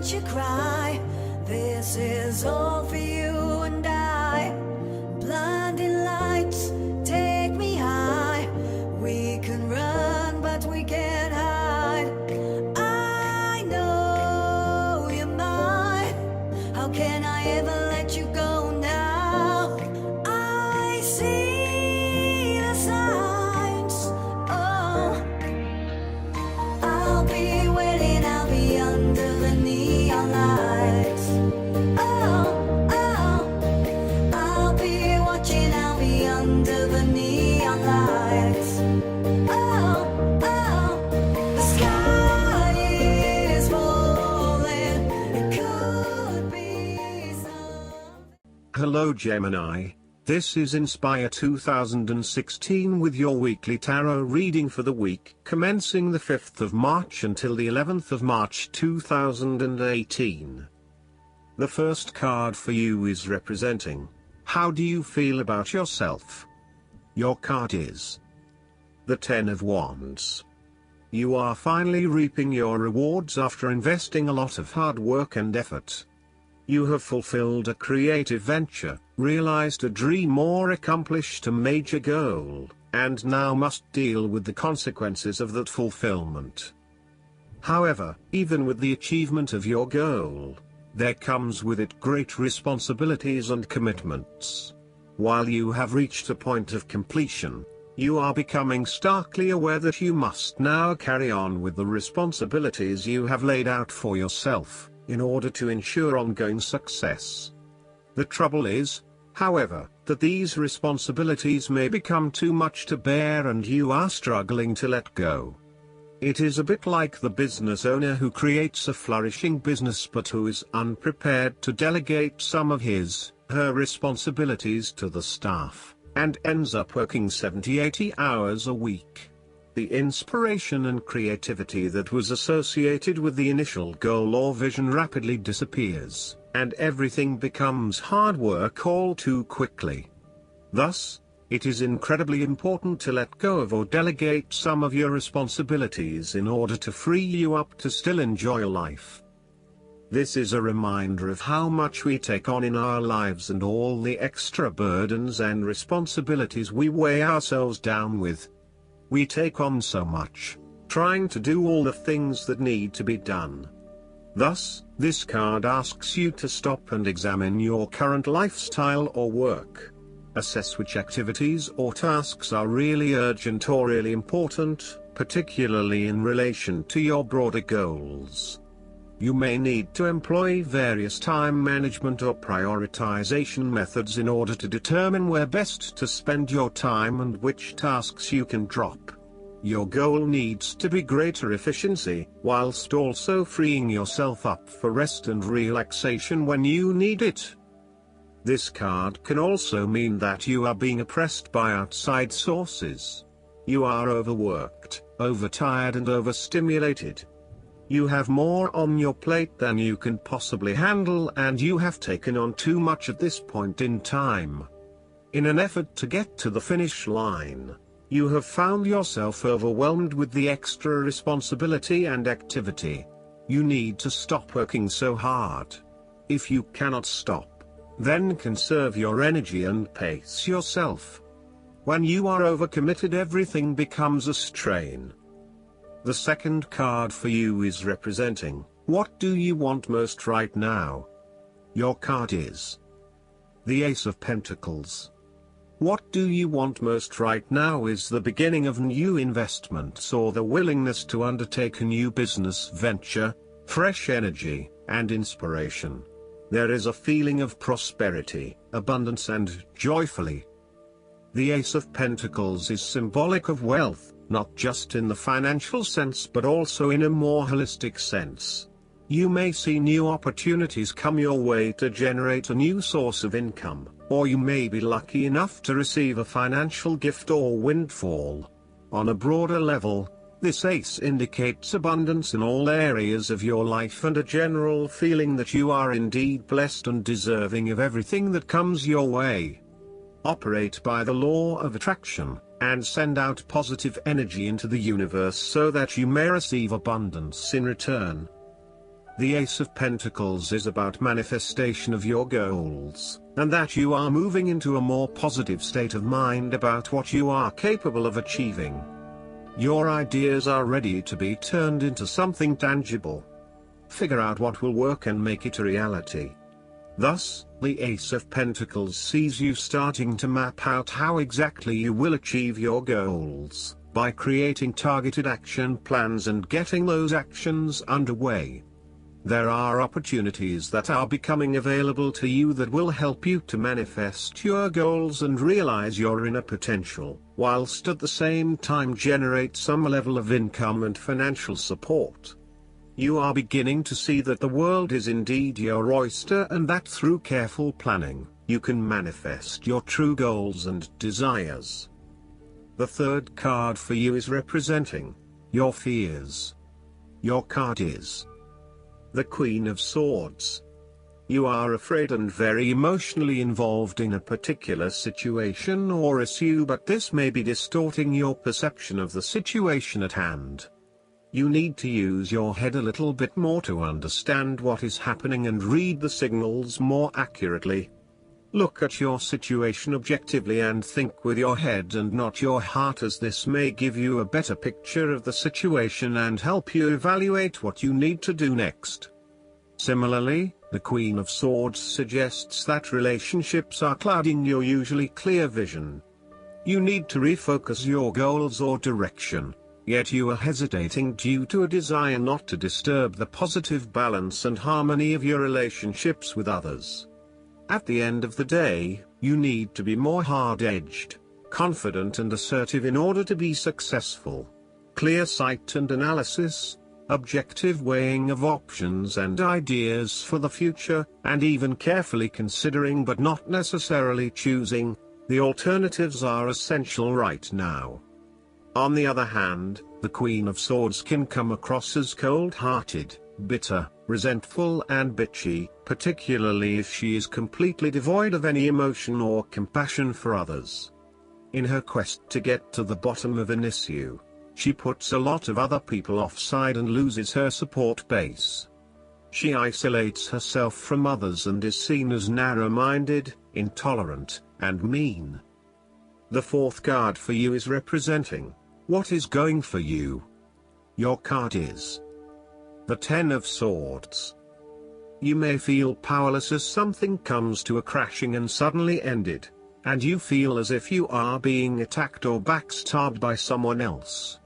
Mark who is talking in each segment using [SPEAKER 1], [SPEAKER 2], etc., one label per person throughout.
[SPEAKER 1] don't you cry. This is all for you and I. Blinding lights take me high. We can run but we can't hide. I know you're mine. How can I ever let you go now? I see the signs. Oh, I'll be waiting, I'll be under the neon lights. Oh, oh, I'll be watching, I'll be under the neon lights. Oh, oh, the sky is falling. It could be something.
[SPEAKER 2] Hello Gemini, this is Inspire 2016 with your weekly tarot reading for the week commencing the 5th of March until the 11th of March 2018. The first card for you is representing, how do you feel about yourself? Your card is the Ten of Wands. You are finally reaping your rewards after investing a lot of hard work and effort. You have fulfilled a creative venture, realized a dream or accomplished a major goal, and now must deal with the consequences of that fulfillment. However, even with the achievement of your goal, there comes with it great responsibilities and commitments. While you have reached a point of completion, you are becoming starkly aware that you must now carry on with the responsibilities you have laid out for yourself, in order to ensure ongoing success. The trouble is, however, that these responsibilities may become too much to bear and you are struggling to let go. It is a bit like the business owner who creates a flourishing business but who is unprepared to delegate some of her responsibilities to the staff, and ends up working 70-80 hours a week. The inspiration and creativity that was associated with the initial goal or vision rapidly disappears, and everything becomes hard work all too quickly. Thus, it is incredibly important to let go of or delegate some of your responsibilities in order to free you up to still enjoy life. This is a reminder of how much we take on in our lives and all the extra burdens and responsibilities we weigh ourselves down with. We take on so much, trying to do all the things that need to be done. Thus, this card asks you to stop and examine your current lifestyle or work. Assess which activities or tasks are really urgent or really important, particularly in relation to your broader goals. You may need to employ various time management or prioritization methods in order to determine where best to spend your time and which tasks you can drop. Your goal needs to be greater efficiency, whilst also freeing yourself up for rest and relaxation when you need it. This card can also mean that you are being oppressed by outside sources. You are overworked, overtired and overstimulated. You have more on your plate than you can possibly handle and you have taken on too much at this point in time. In an effort to get to the finish line, you have found yourself overwhelmed with the extra responsibility and activity. You need to stop working so hard. If you cannot stop, then conserve your energy and pace yourself. When you are overcommitted, everything becomes a strain. The second card for you is representing, what do you want most right now? Your card is the Ace of Pentacles. What do you want most right now is the beginning of new investments or the willingness to undertake a new business venture, fresh energy, and inspiration. There is a feeling of prosperity, abundance and joyfully. The Ace of Pentacles is symbolic of wealth, not just in the financial sense but also in a more holistic sense. You may see new opportunities come your way to generate a new source of income, or you may be lucky enough to receive a financial gift or windfall. On a broader level, this ace indicates abundance in all areas of your life and a general feeling that you are indeed blessed and deserving of everything that comes your way. Operate by the law of attraction, and send out positive energy into the universe so that you may receive abundance in return. The Ace of Pentacles is about manifestation of your goals, and that you are moving into a more positive state of mind about what you are capable of achieving. Your ideas are ready to be turned into something tangible. Figure out what will work and make it a reality. Thus, the Ace of Pentacles sees you starting to map out how exactly you will achieve your goals, by creating targeted action plans and getting those actions underway. There are opportunities that are becoming available to you that will help you to manifest your goals and realize your inner potential, whilst at the same time generate some level of income and financial support. You are beginning to see that the world is indeed your oyster and that through careful planning, you can manifest your true goals and desires. The third card for you is representing your fears. Your card is the Queen of Swords. You are afraid and very emotionally involved in a particular situation or issue, but this may be distorting your perception of the situation at hand. You need to use your head a little bit more to understand what is happening and read the signals more accurately. Look at your situation objectively and think with your head and not your heart, as this may give you a better picture of the situation and help you evaluate what you need to do next. Similarly, the Queen of Swords suggests that relationships are clouding your usually clear vision. You need to refocus your goals or direction, yet you are hesitating due to a desire not to disturb the positive balance and harmony of your relationships with others. At the end of the day, you need to be more hard-edged, confident and assertive in order to be successful. Clear sight and analysis, objective weighing of options and ideas for the future, and even carefully considering but not necessarily choosing the alternatives are essential right now. On the other hand, the Queen of Swords can come across as cold-hearted, bitter, resentful and bitchy, particularly if she is completely devoid of any emotion or compassion for others. In her quest to get to the bottom of an issue, she puts a lot of other people offside and loses her support base. She isolates herself from others and is seen as narrow-minded, intolerant, and mean. The fourth card for you is representing what is going for you. Your card is the Ten of Swords. You may feel powerless as something comes to a crashing and suddenly ended, and you feel as if you are being attacked or backstabbed by someone else.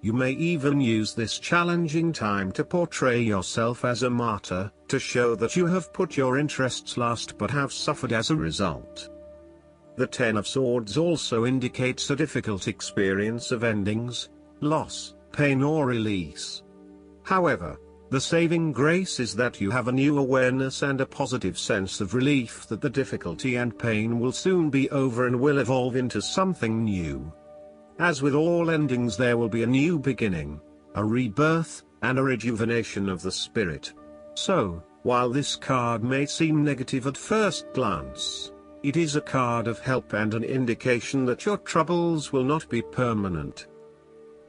[SPEAKER 2] You may even use this challenging time to portray yourself as a martyr, to show that you have put your interests last but have suffered as a result. The Ten of Swords also indicates a difficult experience of endings, loss, pain or release. However, the saving grace is that you have a new awareness and a positive sense of relief that the difficulty and pain will soon be over and will evolve into something new. As with all endings, there will be a new beginning, a rebirth, and a rejuvenation of the spirit. So, while this card may seem negative at first glance, it is a card of help and an indication that your troubles will not be permanent.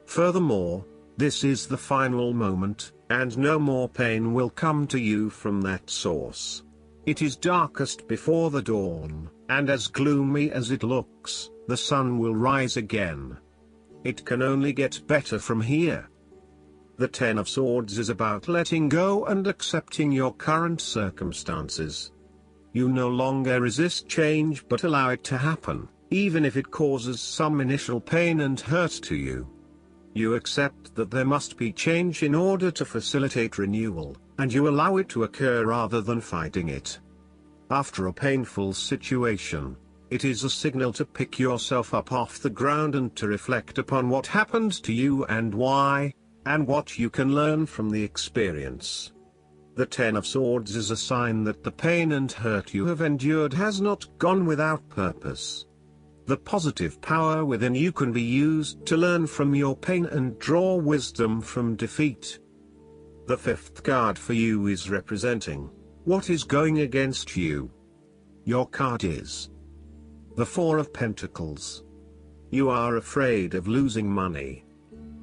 [SPEAKER 2] Furthermore, this is the final moment, and no more pain will come to you from that source. It is darkest before the dawn, and as gloomy as it looks, the sun will rise again. It can only get better from here. The Ten of Swords is about letting go and accepting your current circumstances. You no longer resist change but allow it to happen, even if it causes some initial pain and hurt to you. You accept that there must be change in order to facilitate renewal, and you allow it to occur rather than fighting it. After a painful situation, it is a signal to pick yourself up off the ground and to reflect upon what happened to you and why, and what you can learn from the experience. The Ten of Swords is a sign that the pain and hurt you have endured has not gone without purpose. The positive power within you can be used to learn from your pain and draw wisdom from defeat. The fifth card for you is representing what is going against you. Your card is the Four of Pentacles. You are afraid of losing money.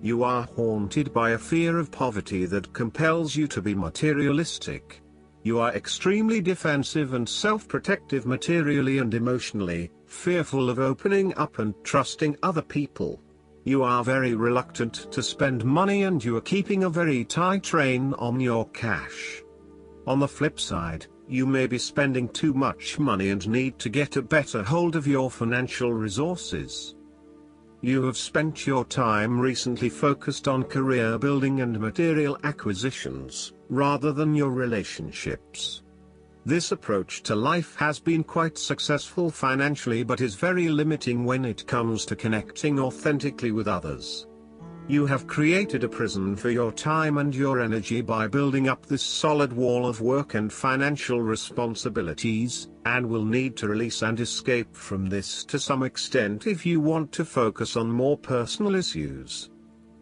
[SPEAKER 2] You are haunted by a fear of poverty that compels you to be materialistic. You are extremely defensive and self-protective materially and emotionally, fearful of opening up and trusting other people. You are very reluctant to spend money and you are keeping a very tight rein on your cash. On the flip side, you may be spending too much money and need to get a better hold of your financial resources. You have spent your time recently focused on career building and material acquisitions, rather than your relationships. This approach to life has been quite successful financially but is very limiting when it comes to connecting authentically with others. You have created a prison for your time and your energy by building up this solid wall of work and financial responsibilities, and will need to release and escape from this to some extent if you want to focus on more personal issues.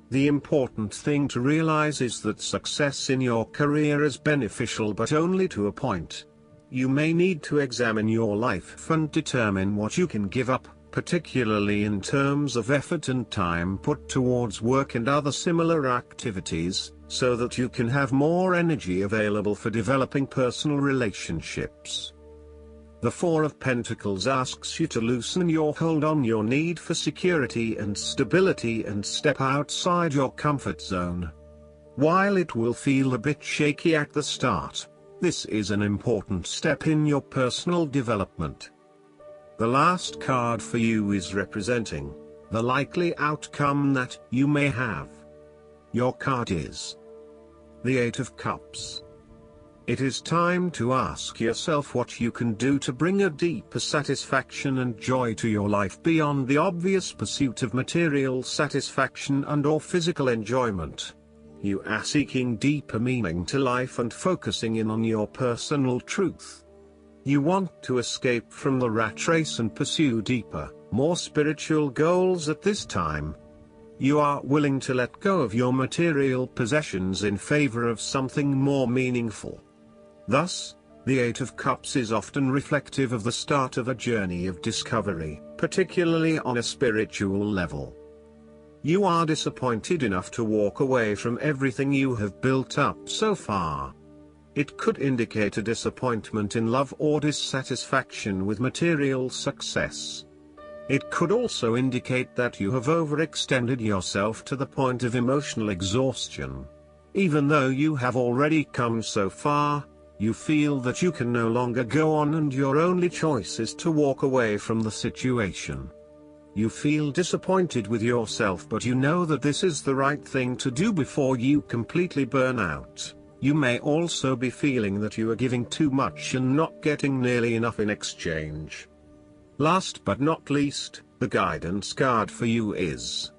[SPEAKER 2] The important thing to realize is that success in your career is beneficial but only to a point. You may need to examine your life and determine what you can give up, particularly in terms of effort and time put towards work and other similar activities, so that you can have more energy available for developing personal relationships. The Four of Pentacles asks you to loosen your hold on your need for security and stability and step outside your comfort zone. While it will feel a bit shaky at the start, this is an important step in your personal development. The last card for you is representing the likely outcome that you may have. Your card is the Eight of Cups. It is time to ask yourself what you can do to bring a deeper satisfaction and joy to your life beyond the obvious pursuit of material satisfaction and/or physical enjoyment. You are seeking deeper meaning to life and focusing in on your personal truth. You want to escape from the rat race and pursue deeper, more spiritual goals at this time. You are willing to let go of your material possessions in favor of something more meaningful. Thus, the Eight of Cups is often reflective of the start of a journey of discovery, particularly on a spiritual level. You are disappointed enough to walk away from everything you have built up so far. It could indicate a disappointment in love or dissatisfaction with material success. It could also indicate that you have overextended yourself to the point of emotional exhaustion. Even though you have already come so far, you feel that you can no longer go on and your only choice is to walk away from the situation. You feel disappointed with yourself, but you know that this is the right thing to do before you completely burn out. You may also be feeling that you are giving too much and not getting nearly enough in exchange. Last but not least, the guidance card for you is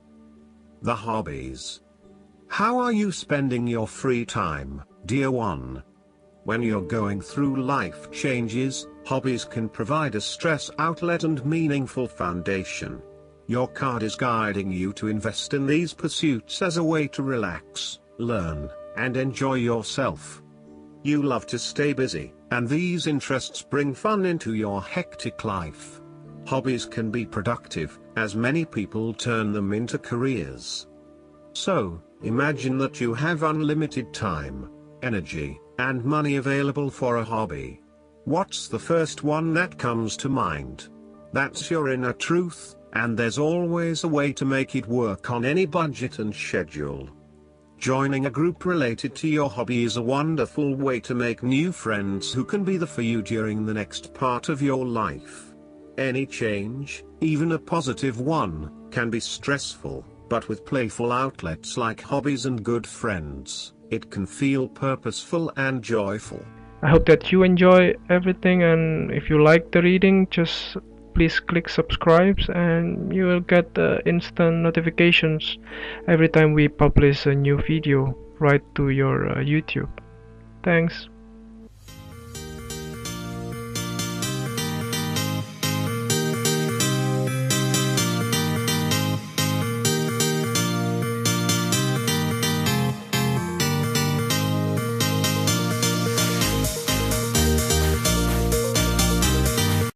[SPEAKER 2] the Hobbies. How are you spending your free time, dear one? When you're going through life changes, hobbies can provide a stress outlet and meaningful foundation. Your card is guiding you to invest in these pursuits as a way to relax, learn, and enjoy yourself. You love to stay busy, and these interests bring fun into your hectic life. Hobbies can be productive, as many people turn them into careers. So, imagine that you have unlimited time, energy, and money available for a hobby. What's the first one that comes to mind? That's your inner truth, and there's always a way to make it work on any budget and schedule. Joining a group related to your hobby is a wonderful way to make new friends who can be there for you during the next part of your life. Any change, even a positive one, can be stressful, but with playful outlets like hobbies and good friends, it can feel purposeful and joyful.
[SPEAKER 3] I hope that you enjoy everything, and if you like the reading, just please click subscribe and you will get instant notifications every time we publish a new video right to your YouTube. Thanks.